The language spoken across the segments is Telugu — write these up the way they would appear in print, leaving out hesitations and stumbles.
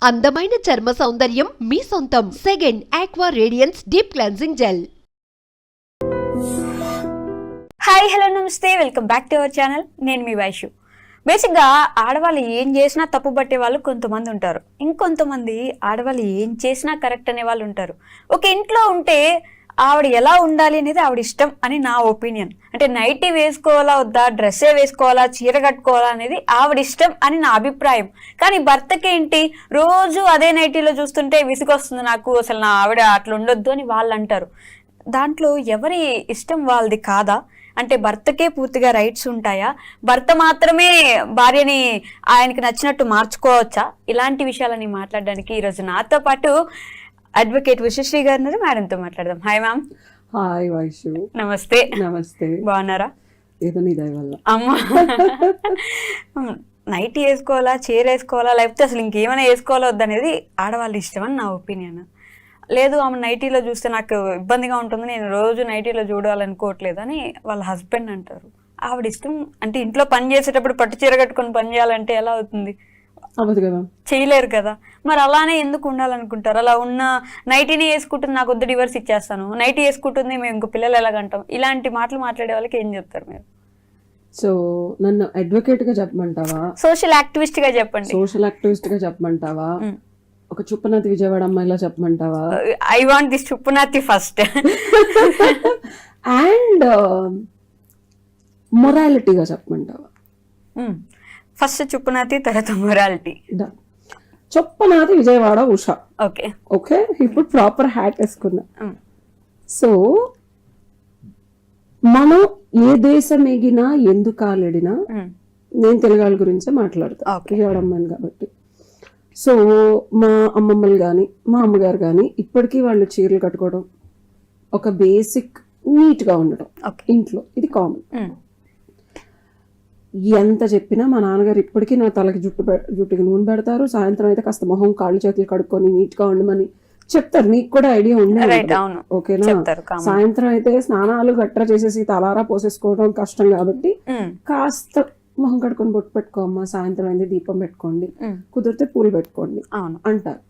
అందమైన చర్మ సౌందర్యం మీ సొంతం. Second aqua radiance deep cleansing gel. Hi hello నమస్తే, welcome back to our channel. నేను మీ వైషు. బేసిక్గా ఆడవాళ్ళు ఏం చేసినా తప్పు పట్టే వాళ్ళు కొంతమంది ఉంటారు, ఇంకొంతమంది ఆడవాళ్ళు ఏం చేసినా కరెక్ట్ అనే వాళ్ళు ఉంటారు. ఒక ఇంట్లో ఉంటే ఆవిడ ఎలా ఉండాలి అనేది ఆవిడ ఇష్టం అని నా ఒపీనియన్. అంటే నైటీ వేసుకోవాలా వద్దా, డ్రెస్సే వేసుకోవాలా, చీర కట్టుకోవాలా అనేది ఆవిడ ఇష్టం అని నా అభిప్రాయం. కానీ భర్తకి ఏంటి, రోజు అదే నైటీలో చూస్తుంటే విసుగొస్తుంది నాకు, అసలు నా ఆవిడ అట్లా ఉండొద్దు అని వాళ్ళు అంటారు. దాంట్లో ఎవరి ఇష్టం వాళ్ళది కాదా? అంటే భర్తకే పూర్తిగా రైట్స్ ఉంటాయా? భర్త మాత్రమే భార్యని ఆయనకి నచ్చినట్టు మార్చుకోవచ్చా? ఇలాంటి విషయాలని మాట్లాడడానికి ఈరోజు నాతో పాటు అడ్వకేట్ విశ్వశ్రీ గారు ఉన్నారు. మేడంతో మాట్లాడదాం. Hi ma'am. హాయ్ వైషు. నమస్తే. నమస్తే. బాగున్నారా? ఏదో నీ దయ వల్ల. అమ్మా, నైట్ వేసుకోవాలా, చీర వేసుకోవాలా, లేకపోతే అసలు ఇంకేమైనా వేసుకోవాలా వద్దనేది ఆడవాళ్ళ ఇష్టం అని నా ఒపీనియన్. లేదు ఆమె నైటీలో చూస్తే నాకు ఇబ్బందిగా ఉంటుంది, నేను రోజు నైటీలో చూడాలనుకోవట్లేదు అని వాళ్ళ హస్బెండ్ అంటారు. ఆవిడ ఇష్టం. అంటే ఇంట్లో పని చేసేటప్పుడు పట్టు చీర కట్టుకొని పని చేయాలంటే ఎలా అవుతుంది? అవ్వదు కదా, చేయలేరు కదా. మరి అలానే ఎందుకు ఉండాలనుకుంటారు? అలా ఉన్న నైటీని వేసుకుంటుంది, నాకు వద్దు డివర్స్ ఇచ్చేస్తాను, నైటీ వేసుకుంటుంది, మేము ఇంకో పిల్లలు ఎలాగంటాం, ఇలాంటి మాటలు మాట్లాడే వాళ్ళకి ఏం చెప్తారు మీరు? సో నన్ను అడ్వకేట్ గా చెప్పమంటావా, సోషల్ యాక్టివిస్ట్ గా చెప్పండి? సోషల్ యాక్టివిస్ట్ గా చెప్పమంటావా, ఒక చుప్పనాతి విజయవాడ అమ్మాయిలా చెప్పమంటావా? ఐ వాంట్ దిస్ చుప్పనాతి ఫస్ట్. అండ్ మొరాలిటీగా చెప్పమంటావా? ఫస్ట్ చుప్పనాతి, తర్వాత మొరాలిటీ. చుప్పనాతి విజయవాడ ఉషా. ఓకే ఓకే, ఇప్పుడు ప్రాపర్ హ్యాట్ వేసుకున్నా. సో మనం ఏ దేశం ఎగినా ఎందుకు కాలడినా, నేను తెలుగు వాళ్ళ గురించే మాట్లాడతా, విజయవాడ అమ్మాయిని కాబట్టి. సో మా అమ్మమ్మలు కానీ మా అమ్మగారు కానీ ఇప్పటికీ వాళ్ళు చీరలు కట్టుకోవడం, ఒక బేసిక్ నీట్గా ఉండడం ఇంట్లో, ఇది కామన్. ఎంత చెప్పినా మా నాన్నగారు ఇప్పటికీ నా తలకి జుట్టుకి నూనె పెడతారు. సాయంత్రం అయితే కాస్త మొహం కాళ్ళు చేతులు కడుక్కొని నీట్గా ఉండమని చెప్తారు. నీకు కూడా ఐడియా ఉండే, ఓకేనా? సాయంత్రం అయితే స్నానాలు గట్రా చేసేసి తలారా పోసేసుకోవడం కష్టం కాబట్టి కాస్త మొహం కడుక్కొని బొట్టు పెట్టుకోమ్మా, సాయంత్రం అయితే దీపం పెట్టుకోండి, కుదిరితే పూలు పెట్టుకోండి అంటారు.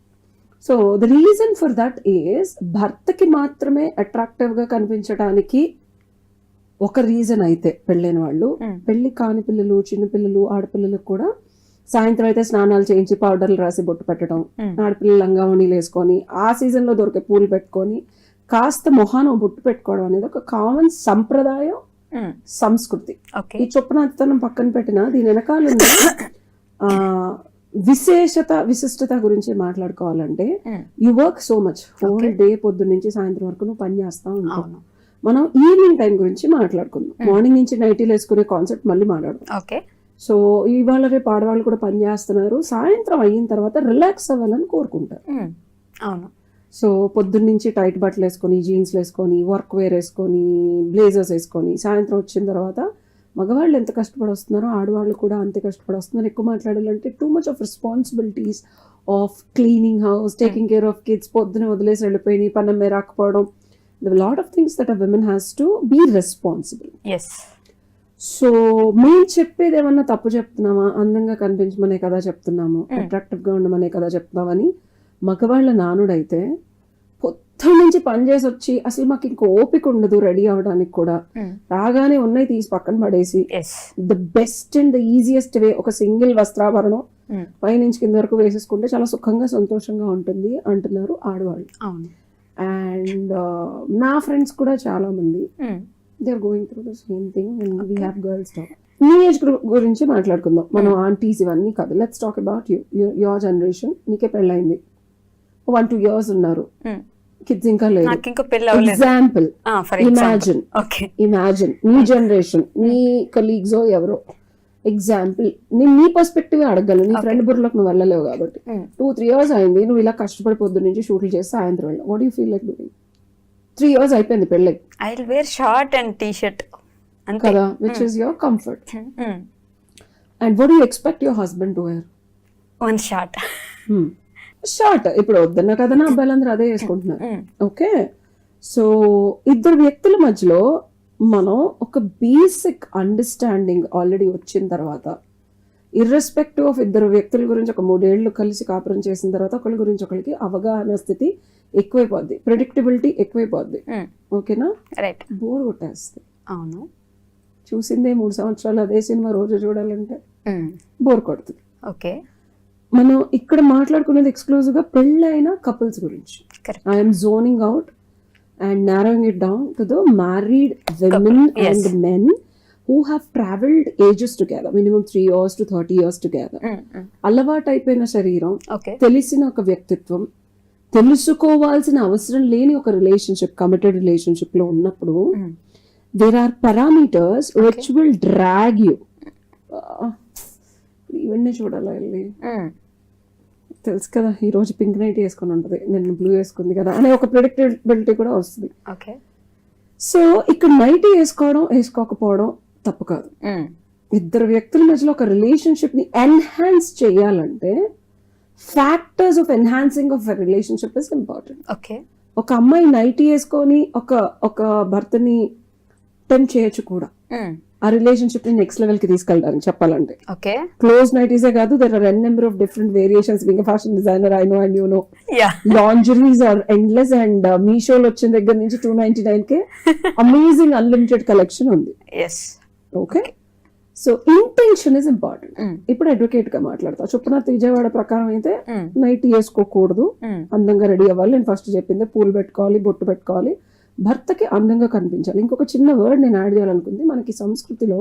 So the reason for that is భర్తకి మాత్రమే అట్రాక్టివ్ గా కనిపించడానికి ఒక రీజన్ అయితే పెళ్ళైన వాళ్ళు, పెళ్లి కాని పిల్లలు, చిన్నపిల్లలు, ఆడపిల్లలకు కూడా సాయంత్రం అయితే స్నానాలు చేయించి పౌడర్లు రాసి బొట్టు పెట్టడం, ఆడపిల్లలు లంగావణీలు వేసుకొని ఆ సీజన్ లో దొరికే పూలు పెట్టుకొని కాస్త మొహాన బొట్టు పెట్టుకోవడం అనేది ఒక కామన్ సంప్రదాయం, సంస్కృతి. ఈ చొప్పునాతనం పక్కన పెట్టిన దీని వెనకాల విశిష్టత గురించి మాట్లాడుకోవాలంటే, you work so much whole day, పొద్దున్న నుంచి సాయంత్రం వరకు నువ్వు పని చేస్తా ఉంటావు. మనం ఈవినింగ్ టైం గురించి మాట్లాడుకుందాం. మార్నింగ్ నుంచి నైటీలు వేసుకునే కాన్సెప్ట్ మళ్ళీ మాట్లాడదాం. సో ఇవాళ రేపు ఆడవాళ్ళు కూడా పని చేస్తున్నారు, సాయంత్రం అయిన తర్వాత రిలాక్స్ అవ్వాలని కోరుకుంటారు. సో పొద్దున్న నుంచి టైట్ బట్టలు వేసుకొని, జీన్స్లు వేసుకొని, వర్క్ వేర్ వేసుకొని, బ్లేజర్స్ వేసుకొని సాయంత్రం వచ్చిన తర్వాత మగవాళ్ళు ఎంత కష్టపడి వస్తున్నారో ఆడవాళ్ళు కూడా అంతే కష్టపడి వస్తున్నారు. ఎక్కువ మాట్లాడాలంటే too much of responsibilities of cleaning house, taking care of kids, పొద్దున వదిలేసి వెళ్ళిపోయి పనమ్మే రాకపోవడం, the lot of things that a women has to be responsible. So మేము చెప్పేది ఏమన్నా తప్పు చెప్తున్నామా? అందంగా కనిపించమనే కదా చెప్తున్నాము, అట్రాక్టివ్ గా ఉండమనే కదా చెప్తున్నామని మగవాళ్ళ నానుడైతే పొద్దు నుంచి పని చేసి వచ్చి అసలు మాకు ఇంకో ఓపిక ఉండదు రెడీ అవడానికి కూడా, రాగానే ఉన్నాయి తీసి పక్కన పడేసి the best and the easiest way ఒక సింగిల్ వస్త్రాభరణం పైనుంచి కింద వరకు వేసేసుకుంటే చాలా సుఖంగా సంతోషంగా ఉంటుంది అంటున్నారు ఆడవాళ్ళు. అండ్ నా ఫ్రెండ్స్ కూడా చాలా మంది they are going through the same thing. And we have girls talk. నీ ఏజ్ గ్రూప్ గురించి మాట్లాడుకుందాం మనం, ఆంటీస్ ఇవన్నీ కాదు. Let's talk about your generation. నీకే పెళ్ళైంది, 1-2 years ఉన్నారు, కిడ్స్ ఇంకా లేదు. ఎగ్జాంపుల్ ఇమాజిన్ నీ జనరేషన్, నీ కలీగ్స్ ఎవరో ఎగ్జాంపుల్, నేను నీ పర్స్పెక్టివ్ అడగలను, నీ ఫ్రెండ్ బుర్రలోకి నువ్వు వెళ్ళలేవు కాబట్టి. 2-3 years అయింది, నువ్వు ఇలా కష్టపడి పొద్దున్న నుంచి షూట్లు చేసి సాయంత్రం వెళ్ళావు. What you feel like doing? 3 years అయిపోయింది పెళ్ళి. I will wear short and T-shirt కదా, which is your comfort. And what you expect your husband to wear? One short. Short ఇప్పుడు వద్దన్నా కదా, నా అబ్బాయిలందరూ అదే వేసుకుంటున్నారు. ఓకే, సో ఇద్దరు వ్యక్తుల మధ్యలో మనం ఒక బేసిక్ అండర్స్టాండింగ్ ఆల్రెడీ వచ్చిన తర్వాత ఇర్రెస్పెక్టివ్ ఆఫ్ ఇద్దరు వ్యక్తుల గురించి ఒక 3 ఏళ్ళు కలిసి కాపురం చేసిన తర్వాత ఒకరి గురించి ఒకరికి అవగాహన స్థితి ఎక్కువైపోద్ది, ప్రెడిక్టబిలిటీ ఎక్కువైపోద్ది. ఓకేనా? రైట్. బోర్ కొట్టేస్తుంది. అవును. చూసిందే 3 సంవత్సరాలు అదే సినిమా రోజు చూడాలంటే బోర్ కొడుతుంది. ఓకే. మనం ఇక్కడ మాట్లాడుకునేది ఎక్స్క్లూజివ్ గా పెళ్ళైన కపుల్స్ గురించి. I'm zoning out and narrowing it down to the married women and men who have traveled ages together, minimum 3 years to 30 years together. అలవాటైపోయిన శరీరం, తెలిసిన ఒక వ్యక్తిత్వం, తెలుసుకోవాల్సిన అవసరం లేని ఒక రిలేషన్షిప్, కమిటెడ్ రిలేషన్షిప్ లో ఉన్నప్పుడు there are parameters which will drag you. ఇవన్నీ చూడాలి వెళ్ళి. తెలుసు కదా, ఈ రోజు పింక్ నైట్ వేసుకొని ఉంటది, నిన్న బ్లూ వేసుకుంది కదా అనే ఒక ప్రెడిక్టబిలిటీ కూడా వస్తుంది. సో ఇక్కడ నైట్ వేసుకోకపోవడం తప్పు కాదు. ఇద్దరు వ్యక్తుల మధ్యలో ఒక రిలేషన్షిప్ ని ఎన్హాన్స్ చేయాలంటే factors of enhancing of relationship is important. ఒక అమ్మాయి నైట్ వేసుకొని ఒక భర్తని టెంప్ట్ చేయొచ్చు కూడా, ఆ రిలేషన్షిప్ ని నెక్స్ట్ లెవెల్ కి తీసుకెళ్ళడానికి చెప్పాలంటే. క్లోజ్ నైటీసే కాదు, there are n number of different variations. Being a fashion designer I know and you know lingeries are endless. And మీషోలో వచ్చిన దగ్గర నుంచి 299 అమేజింగ్ అన్లిమిటెడ్ కలెక్షన్ ఉంది. Okay, so intention is important. ఇప్పుడు అడ్వకేట్ గా మాట్లాడతా. చుప్పనాథ్ విజయవాడ ప్రకారం అయితే నైట్ వేసుకోకూడదు, అందంగా రెడీ అవ్వాలి. నేను ఫస్ట్ చెప్పింది పూలు పెట్టుకోవాలి, బొట్టు పెట్టుకోవాలి, భర్తకి అందంగా కనిపించాలి. ఇంకొక చిన్న వర్డ్ నేను యాడ్ చేయాలనుకుంది. మనకి సంస్కృతిలో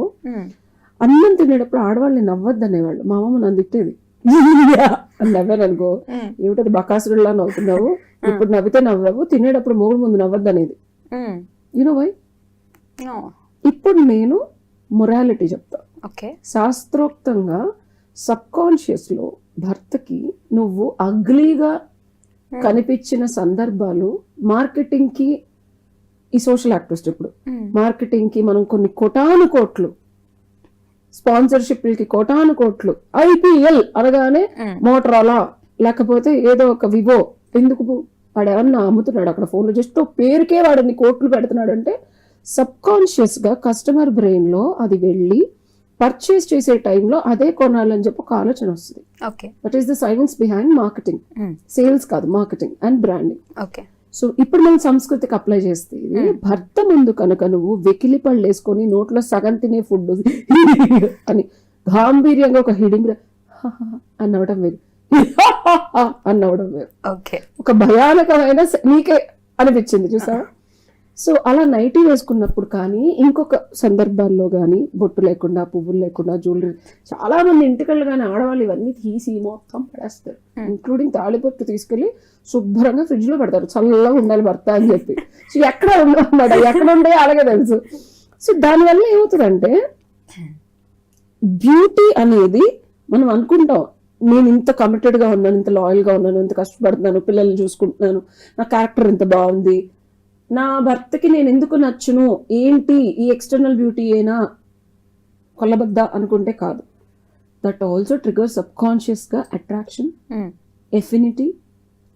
అన్నం తినేటప్పుడు ఆడవాళ్ళని నవ్వద్దు అనేవాళ్ళు. మా అమ్మ నన్ను తిట్టేది అని నవ్వాను అనుకో, ఏమిటది బకాసురులా నవ్వుతున్నావు, ఇప్పుడు నవ్వితే నవ్వవు, తినేటప్పుడు మూడు ముందు నవ్వద్దు అనేది. You know why? ఇప్పుడు నేను మొరాలిటీ చెప్తా. శాస్త్రోక్తంగా సబ్ కాన్షియస్ లో భర్తకి నువ్వు అగ్లీగా కనిపించిన సందర్భాలు మార్కెటింగ్ కి, ఈ సోషల్ యాక్టివిస్ట్ ఇప్పుడు మార్కెటింగ్ కి మనం కొన్ని కోటాను కోట్లు, స్పాన్సర్షిప్లకి కోటాను కోట్లు, IPL అనగానే మోటరోలా లేకపోతే ఏదో ఒక వివో, ఎందుకు వాడేమన్నా అమ్ముతున్నాడు అక్కడ ఫోన్లో, జస్ట్ పేరుకే వాడిని కోట్లు పెడుతున్నాడు అంటే సబ్ కాన్షియస్ గా కస్టమర్ బ్రెయిన్ లో అది వెళ్ళి పర్చేస్ చేసే టైంలో అదే కొనాలని చెప్పి ఒక ఆలోచన వస్తుంది. That is the science behind marketing. Sales కాదు, మార్కెటింగ్ అండ్ బ్రాండింగ్. సో ఇప్పుడు మనం సంస్కృతికి అప్లై చేస్తే భర్త ముందు కనుక నువ్వు వెకిలి పళ్ళు వేసుకొని నోట్లో సగం తినే ఫుడ్ అని గాంభీర్యంగా ఒక హిడింగ్ అన్నవడం వేరు, అన్నవడం వేరు. ఒక భయానకమైన నీకే అనిపించింది చూసా. సో అలా నైటీ వేసుకున్నప్పుడు కానీ ఇంకొక సందర్భాల్లో కానీ బొట్టు లేకుండా, పువ్వులు లేకుండా, జ్యువెలరీ, చాలా మంది ఇంటికళ్ళు కానీ ఆడవాళ్ళు ఇవన్నీ తీసి మొత్తం పడేస్తారు, ఇంక్లూడింగ్ తాళిబొట్టు తీసుకెళ్లి శుభ్రంగా ఫ్రిడ్జ్ లో పెడతారు, చల్లగా ఉండాలి భర్త అని చెప్పి. సో ఎక్కడ ఉండమాట, ఎక్కడ ఉండే అలాగే తెలుసు. సో దానివల్ల ఏమవుతుందంటే బ్యూటీ అనేది మనం అనుకుంటాం, నేను ఇంత కమిటెడ్ గా ఉన్నాను, ఇంత లాయల్ గా ఉన్నాను, ఇంత కష్టపడుతున్నాను, పిల్లల్ని చూసుకుంటున్నాను, నా క్యారెక్టర్ ఇంత బాగుంది, నా భర్తకి నేను ఎందుకు నచ్చును, ఏంటి ఈ ఎక్స్టర్నల్ బ్యూటీ అయినా కొల్లబద్ద అనుకుంటే కాదు. That also trigger subconscious గా attraction, affinity,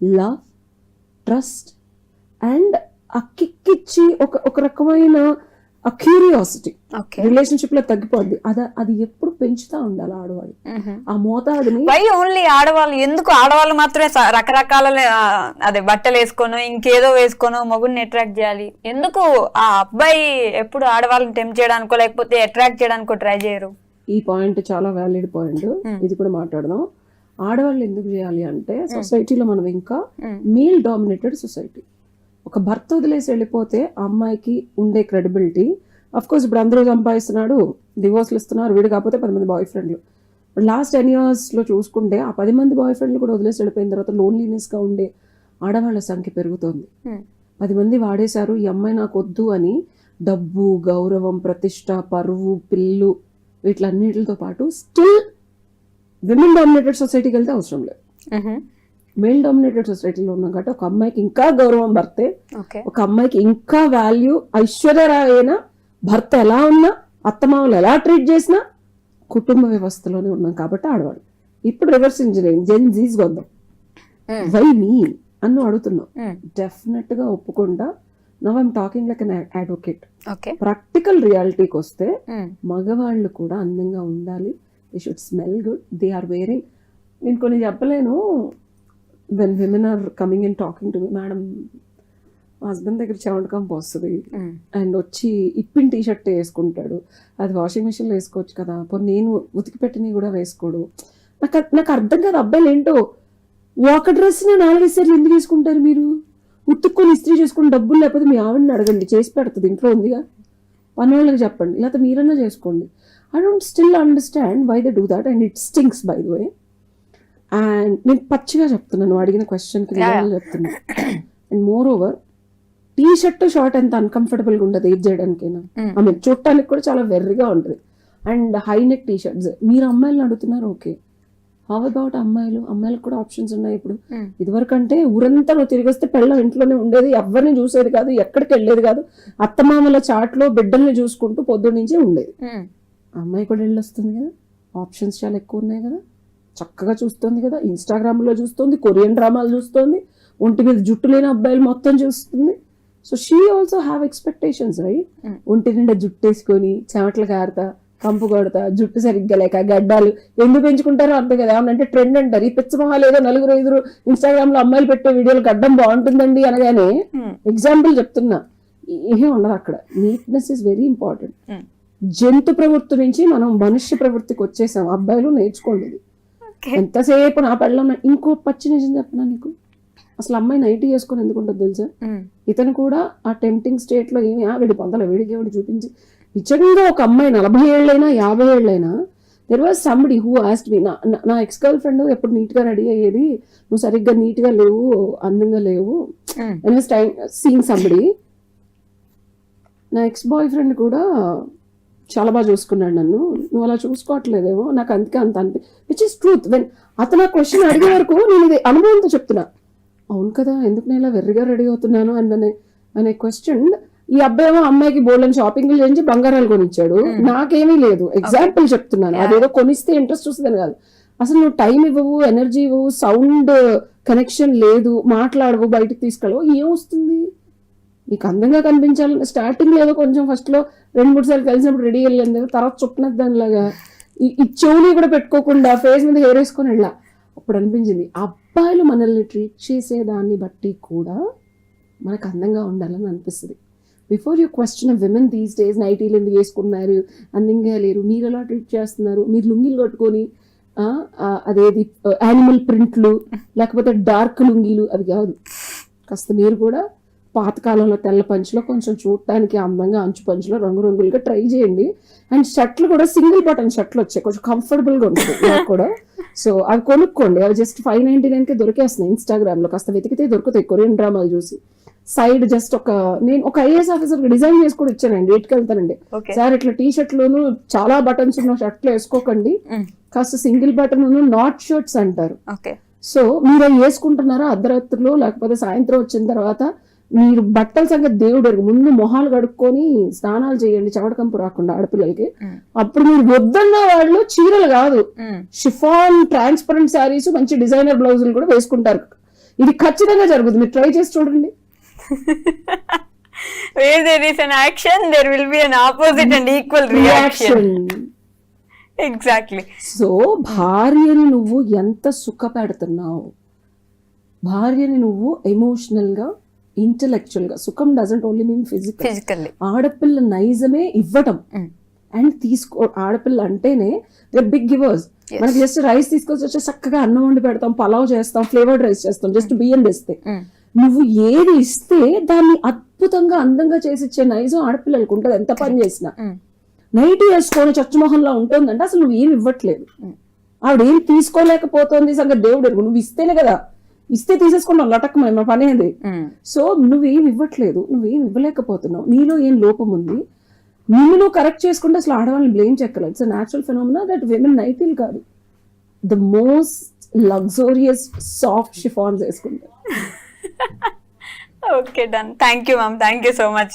love, trust and ఆ కిక్ ఇచ్చి ఒక రకమైన ఆ క్యూరియాసిటీ రిలేషన్షిప్ లో తగ్గిపోద్ది. అది ఎప్పుడు పెంచుతా ఉండాలి ఆడవాళ్ళు ఆ మోతాదుని. ఓన్లీ ఆడవాళ్ళు ఎందుకు, ఆడవాళ్ళు మాత్రమే రకరకాల అదే బట్టలు వేసుకోను, ఇంకేదో వేసుకోను మగుడిని అట్రాక్ట్ చేయాలి, ఎందుకు ఆ అబ్బాయి ఎప్పుడు ఆడవాళ్ళని టెంప్ట్ చేయడానికో లేకపోతే అట్రాక్ట్ చేయడానికో ట్రై చేయరు? ఈ పాయింట్ చాలా వ్యాలిడ్ పాయింట్, ఇది కూడా మాట్లాడదాం. ఆడవాళ్ళు ఎందుకు చేయాలి అంటే సొసైటీలో మనం ఇంకా మేల్ డామినేటెడ్ సొసైటీ. ఒక భర్త వదిలేసి వెళ్ళిపోతే ఆ అమ్మాయికి ఉండే క్రెడిబిలిటీ, అఫ్ కోర్స్ ఇప్పుడు అందరూ సంపాదిస్తున్నాడు, డివోర్స్లు ఇస్తున్నారు, వీడు కాకపోతే 10 మంది బాయ్ ఫ్రెండ్లు. లాస్ట్ 10 years లో చూసుకుంటే ఆ 10 మంది బాయ్ ఫ్రెండ్లు కూడా వదిలేసి వెళ్ళిపోయిన తర్వాత లోన్లీనెస్ గా ఉండే ఆడవాళ్ళ సంఖ్య పెరుగుతోంది. 10 మంది వాడేశారు, ఈ అమ్మాయి నాకు వద్దు అని డబ్బు, గౌరవం, ప్రతిష్ట, పరువు, పిల్లు వీటిలన్నిటితో పాటు స్టిల్ విమెన్ డామినేటెడ్ సొసైటీకి వెళ్తే అవసరం లేదు. మేల్ డామినేటెడ్ సొసైటీలో ఉన్నాం కాబట్టి ఒక అమ్మాయికి ఇంకా గౌరవం భర్తే, ఒక అమ్మాయికి ఇంకా వాల్యూ. ఐశ్వర్యరాయ్ అయినా భర్త ఎలా ఉన్నా, అత్తమామలు ఎలా ట్రీట్ చేసినా కుటుంబ వ్యవస్థలోనే ఉన్నాం కాబట్టి ఆడవాళ్ళు. ఇప్పుడు రివర్స్ ఇంజనీరింగ్ జెన్జీస్ వద్దాం, వై మీ అని అడుగుతున్నాం. డెఫినెట్ గా ఒప్పుకుంటా. Now I'm talking like an advocate. Practical రియాలిటీకి వస్తే మగవాళ్ళు కూడా అందంగా ఉండాలి, they should smell good, they are wearing. నేను కొన్ని చెప్పలేను. When women are coming and talking to me, madam మా హస్బెండ్ దగ్గర చెమటకంపు వస్తుంది అండ్ వచ్చి ఇప్పిన టీ షర్ట్ వేసుకుంటాడు, అది వాషింగ్ మిషన్లో వేసుకోవచ్చు కదా, పోనీ నేను ఉతికి పెట్టినవి కూడా వేసుకోడు. నాకు అర్థం కాదు అబ్బాయిలు ఏంటో, ఒక డ్రెస్ని 4-5 సార్లు ఎందుకు వేసుకుంటారు మీరు? ఉతుక్కొని ఇస్త్రీ చేసుకుని డబ్బులు లేకపోతే మీ ఆవిడని అడగండి, చేసి పెడుతుంది, ఇంట్లో ఉందిగా, పని వాళ్ళకి చెప్పండి, లేకపోతే మీరన్నా చేసుకోండి. I don't still understand why they do that and it stinks by the way. And నేను పచ్చిగా చెప్తున్నాను, అడిగిన క్వశ్చన్కి నిజంగా చెప్తున్నా. And moreover T-shirt short ఎంత అన్కంఫర్టబుల్గా ఉంటుంది ఏది చేయడానికైనా, ఐ మీన్ చూడటానికి కూడా చాలా వెర్రిగా ఉంటుంది. And high neck T shirts మీరు అమ్మాయిలను అడుగుతున్నారు, ఓకే, హౌ అబౌట్ అమ్మాయిలకు కూడా ఆప్షన్స్ ఉన్నాయి ఇప్పుడు. ఇదివరకు అంటే ఊరంతా నువ్వు తిరిగి వస్తే పెళ్ళ ఇంట్లోనే ఉండేది, ఎవరిని చూసేది కాదు, ఎక్కడికి వెళ్ళేది కాదు, అత్తమామల చాట్లో బిడ్డల్ని చూసుకుంటూ పొద్దున్న నుంచి ఉండేది. అమ్మాయి కూడా వెళ్ళి వస్తుంది కదా, ఆప్షన్స్ చాలా ఎక్కువ ఉన్నాయి కదా, చక్కగా చూస్తుంది కదా, ఇన్స్టాగ్రామ్లో చూస్తుంది, కొరియన్ డ్రామాలు చూస్తుంది, ఒంటి మీద జుట్టు లేని అబ్బాయిలు మొత్తం చూస్తుంది. So she also have expectations right. ఒంటి నిండా జుట్టు వేసుకొని చెమటలు కారుతా, కంపు కొడతా, జుట్టు సరిగ్గా లేక, గడ్డాలు ఎందుకు పెంచుకుంటారో అర్థం కదా. ఏమనంటే ట్రెండ్ అంటారు, ఈ పిచ్చమహాలు ఏదో 4-5 ఇన్స్టాగ్రామ్ లో అమ్మాయిలు పెట్టే వీడియోలు గడ్డం బాగుంటుందండి అనగానే ఎగ్జాంపుల్ చెప్తున్నా, ఏమీ ఉండదు అక్కడ. Neatness is very important. జంతు ప్రవృత్తి నుంచి మనం మనుష్య ప్రవృత్తికి వచ్చేసాం. అబ్బాయిలు నేర్చుకోండి ఇది. ఎంతసేపు నా పెళ్ళం. ఇంకో పచ్చి నిజం చెప్పనా నీకు, అసలు అమ్మాయి నైటీ వేసుకొని ఎందుకు ఉంటుంది తెలుసా? ఇతను కూడా ఆ టెంప్టింగ్ స్టేట్ లో ఏమి వీడి పొందల వీడికి ఎవడు చూపించి నిజంగా ఒక అమ్మాయి 40 ఏళ్ళైనా 50 ఏళ్ళైనా there was somebody who asked me. నా ఎక్స్ గర్ల్ ఫ్రెండ్ ఎప్పుడు నీట్ గా రెడీ అయ్యేది, నువ్వు సరిగ్గా నీట్ గా లేవు, అందంగా లేవు, సీయింగ్ సంబడి. నా ఎక్స్ బాయ్ ఫ్రెండ్ కూడా చాలా బాగా చూసుకున్నాడు నన్ను, నువ్వు అలా చూసుకోవట్లేదేమో, నాకు అందుకే అంత విచ్ ఇస్ ట్రూత్. వెన్ అతను ఆ క్వశ్చన్ అడిగే వరకు నేను ఇది అనుభవంతో చెప్తున్నా, అవును కదా ఎందుకు నేను ఇలా వెర్రిగా రెడీ అవుతున్నాను అనే క్వశ్చన్. ఈ అబ్బాయి ఏమో అమ్మాయికి బోల్డెన్ షాపింగ్లు చేయించి బంగారాలు కొనిచ్చాడు, నాకేమీ లేదు. ఎగ్జాంపుల్ చెప్తున్నాను, అదేదో కొనిస్తే ఇంట్రెస్ట్ వస్తుందని కాదు. అసలు నువ్వు టైం ఇవ్వవు, ఎనర్జీ ఇవ్వవు, సౌండ్ కనెక్షన్ లేదు, మాట్లాడవు, బయటకు తీసుకెళ్ళవు, ఏమొస్తుంది? నీకు అందంగా కనిపించాలంటే స్టార్టింగ్ ఏదో కొంచెం ఫస్ట్ లో 2-3 సార్లు కలిసినప్పుడు రెడీ వెళ్ళింది, తర్వాత చుట్టనది దానిలాగా ఈ చెవులు కూడా పెట్టుకోకుండా ఫేస్ మీద హెయిర్ వేసుకొని వెళ్ళా. అప్పుడు అనిపించింది అబ్బాయిలు మనల్ని ట్రీట్ చేసేదాన్ని బట్టి కూడా మనకు అందంగా ఉండాలని అనిపిస్తుంది. Before you question women these days నైటీలు ఎందుకు వేసుకున్నారు, అందంగా లేరు, మీరు ఎలా ట్రీట్ చేస్తున్నారు, మీరు లుంగీలు కట్టుకొని అదేది యానిమల్ ప్రింట్లు లేకపోతే డార్క్ లుంగీలు అవి కాదు. కాస్త మీరు కూడా పాతకాలంలో తెల్ల పంచులో కొంచెం చూడటానికి అందంగా అంచు పంచులో రంగురంగులుగా ట్రై చేయండి. అండ్ షర్ట్లు కూడా సింగిల్ బటన్ షర్ట్లు వచ్చాయి, కొంచెం కంఫర్టబుల్గా ఉంటుంది నాకు కూడా. సో అవి కొనుక్కోండి, అవి జస్ట్ 599కే దొరికేస్తున్నాయి ఇన్స్టాగ్రామ్ లో, కాస్త వెతికితే దొరుకుతాయి కొరియన్ డ్రామాలు చూసి. సైడ్ జస్ట్ నేను ఒక ఐఏఎస్ ఆఫీసర్ డిజైన్ చేసి కూడా ఇచ్చానండి, రేట్కి వెళ్తానండి, సార్ ఇట్లా టీ షర్ట్లోను చాలా బటన్స్ ఉన్న షర్ట్లు వేసుకోకండి, కాస్త సింగిల్ బటన్ నాట్ షర్ట్స్ అంటారు. సో మీరు అవి వేసుకుంటున్నారా అర్ధరాత్రులు లేకపోతే సాయంత్రం వచ్చిన తర్వాత, మీరు బట్టల సంగతి దేవుడు ముందు మొహాలు కడుక్కొని స్నానాలు చేయండి చెమటకంపు రాకుండా ఆడపిల్లలకి. అప్పుడు మీరు వద్దన్న వాళ్ళు చీరలు కాదు, షిఫాన్ ట్రాన్స్పరెంట్ శారీస్ మంచి డిజైనర్ బ్లౌజులు కూడా వేసుకుంటారు. ఇది ఖచ్చితంగా జరుగుతుంది, మీరు ట్రై చేసి చూడండి. Where there is an action, there will be an opposite and equal reaction. Exactly. So భార్యని నువ్వు ఎంత సుఖ పెడుతున్నావు, భార్యని నువ్వు ఎమోషనల్ గా ఇంటెలెక్చువల్ గా, సుఖం డజంట్ ఓన్లీ మీన్ ఫిజికల్. ఆడపిల్ల నైజమే ఇవ్వటం అండ్ తీసుకో. ఆడపిల్ల అంటేనే దే బిగ్ గివర్స్. మనకి జస్ట్ రైస్ తీసుకొచ్చి వచ్చి చక్కగా అన్నం వండి పెడతాం, పలావ్ చేస్తాం, ఫ్లేవర్డ్ రైస్ చేస్తాం, జస్ట్ బియ్యం తెస్తే. నువ్వు ఏది ఇస్తే దాన్ని అద్భుతంగా అందంగా చేసి ఇచ్చే నైజం ఆడపిల్లలకు ఉంటుంది ఎంత పని చేసినా. నైట్ వేసుకొని చచ్చుమోహంలా ఉంటుందంటే అసలు నువ్వు ఏమి ఇవ్వట్లేదు, ఆవిడ ఏం తీసుకోలేకపోతుంది సంగతి దేవుడు ఎరుగు. నువ్వు ఇస్తేనే కదా, ఇస్తే తీసేసుకున్నావు లటకమే మా పని అది. సో నువ్వేం ఇవ్వట్లేదు, నువ్వేం ఇవ్వలేకపోతున్నావు, నీలో ఏం లోపం ఉంది, నిన్ను నువ్వు కరెక్ట్ చేసుకుంటే అసలు ఆడవాళ్ళని బ్లేమ్ చెక్కలేదు. It's natural phenomena that women నైటీలు కాదు, the most luxurious soft chiffons వేసుకుంటారు. Okay, done. Thank you, ma'am. Thank you so much.